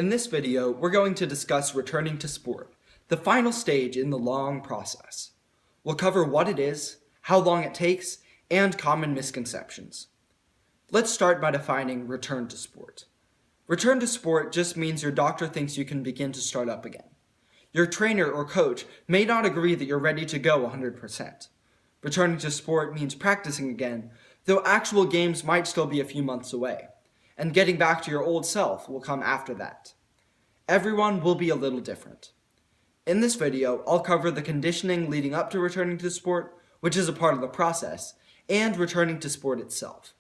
In this video, we're going to discuss returning to sport, the final stage in the long process. We'll cover what it is, how long it takes, and common misconceptions. Let's start by defining return to sport. Return to sport just means your doctor thinks you can begin to start up again. Your trainer or coach may not agree that you're ready to go 100%. Returning to sport means practicing again, though actual games might still be a few months away, and getting back to your old self will come after that. Everyone will be a little different. In this video, I'll cover the conditioning leading up to returning to sport, which is a part of the process, and returning to sport itself.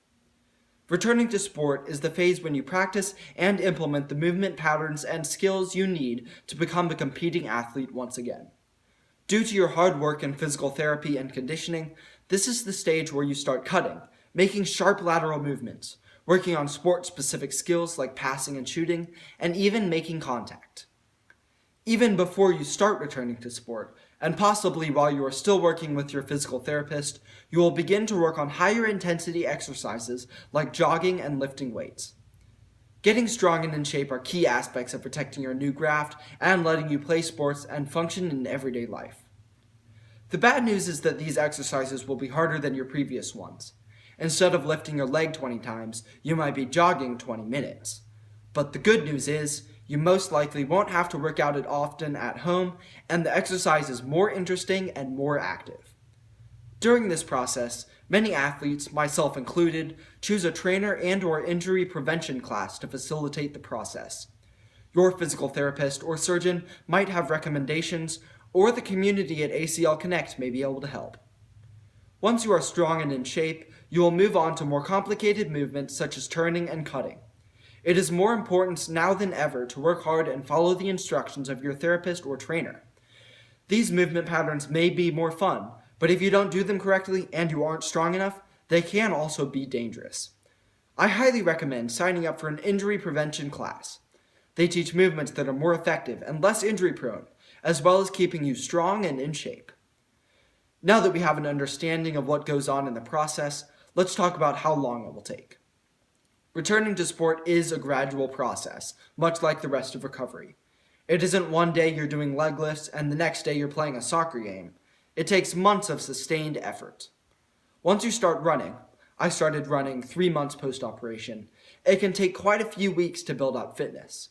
Returning to sport is the phase when you practice and implement the movement patterns and skills you need to become a competing athlete once again. Due to your hard work in physical therapy and conditioning, this is the stage where you start cutting, making sharp lateral movements, working on sport-specific skills like passing and shooting, and even making contact. Even before you start returning to sport, and possibly while you are still working with your physical therapist, you will begin to work on higher intensity exercises like jogging and lifting weights. Getting strong and in shape are key aspects of protecting your new graft and letting you play sports and function in everyday life. The bad news is that these exercises will be harder than your previous ones. Instead of lifting your leg 20 times, you might be jogging 20 minutes. But the good news is, you most likely won't have to work out it often at home, and the exercise is more interesting and more active. During this process, many athletes, myself included, choose a trainer and/or injury prevention class to facilitate the process. Your physical therapist or surgeon might have recommendations, or the community at ACL Connect may be able to help. Once you are strong and in shape, you will move on to more complicated movements such as turning and cutting. It is more important now than ever to work hard and follow the instructions of your therapist or trainer. These movement patterns may be more fun, but if you don't do them correctly and you aren't strong enough, they can also be dangerous. I highly recommend signing up for an injury prevention class. They teach movements that are more effective and less injury prone, as well as keeping you strong and in shape. Now that we have an understanding of what goes on in the process, let's talk about how long it will take. Returning to sport is a gradual process, much like the rest of recovery. It isn't one day you're doing leg lifts and the next day you're playing a soccer game. It takes months of sustained effort. Once you start running, I started running 3 months post-operation, it can take quite a few weeks to build up fitness.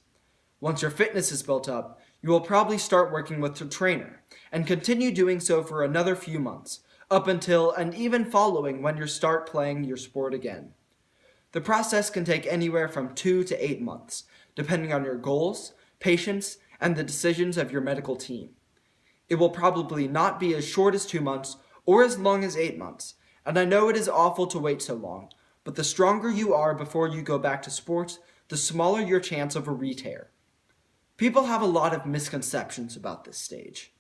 Once your fitness is built up, you will probably start working with a trainer and continue doing so for another few months, up until and even following when you start playing your sport again. The process can take anywhere from 2 to 8 months, depending on your goals, patience, and the decisions of your medical team. It will probably not be as short as 2 months or as long as 8 months, and I know it is awful to wait so long, but the stronger you are before you go back to sports, the smaller your chance of a re-tear. People have a lot of misconceptions about this stage.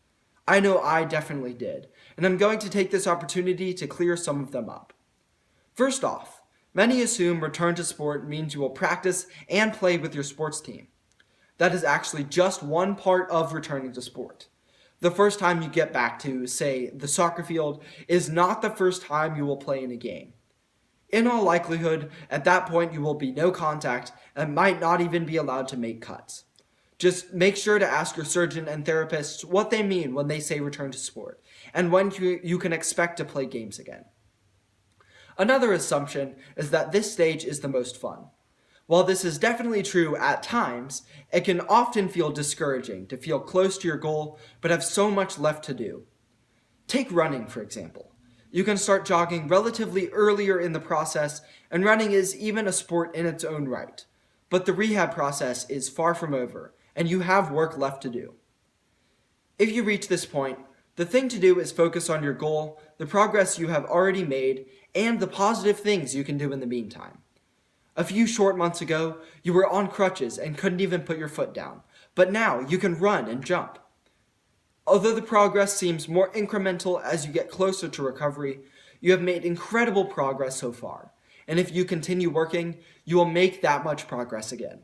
I know I definitely did, and I'm going to take this opportunity to clear some of them up. First off, many assume return to sport means you will practice and play with your sports team. That is actually just one part of returning to sport. The first time you get back to, say, the soccer field is not the first time you will play in a game. In all likelihood, at that point you will be no contact and might not even be allowed to make cuts. Just make sure to ask your surgeon and therapist what they mean when they say return to sport, and when you can expect to play games again. Another assumption is that this stage is the most fun. While this is definitely true at times, it can often feel discouraging to feel close to your goal but have so much left to do. Take running, for example. You can start jogging relatively earlier in the process, and running is even a sport in its own right. But the rehab process is far from over, and you have work left to do. If you reach this point, the thing to do is focus on your goal, the progress you have already made, and the positive things you can do in the meantime. A few short months ago, you were on crutches and couldn't even put your foot down, but now you can run and jump. Although the progress seems more incremental as you get closer to recovery, you have made incredible progress so far, and if you continue working, you will make that much progress again.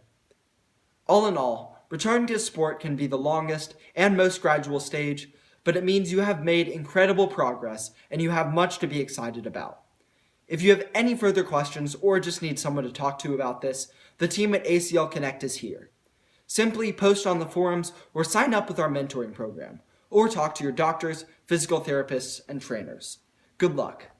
All in all, returning to sport can be the longest and most gradual stage, but it means you have made incredible progress and you have much to be excited about. If you have any further questions or just need someone to talk to about this, the team at ACL Connect is here. Simply post on the forums or sign up with our mentoring program, or talk to your doctors, physical therapists, and trainers. Good luck.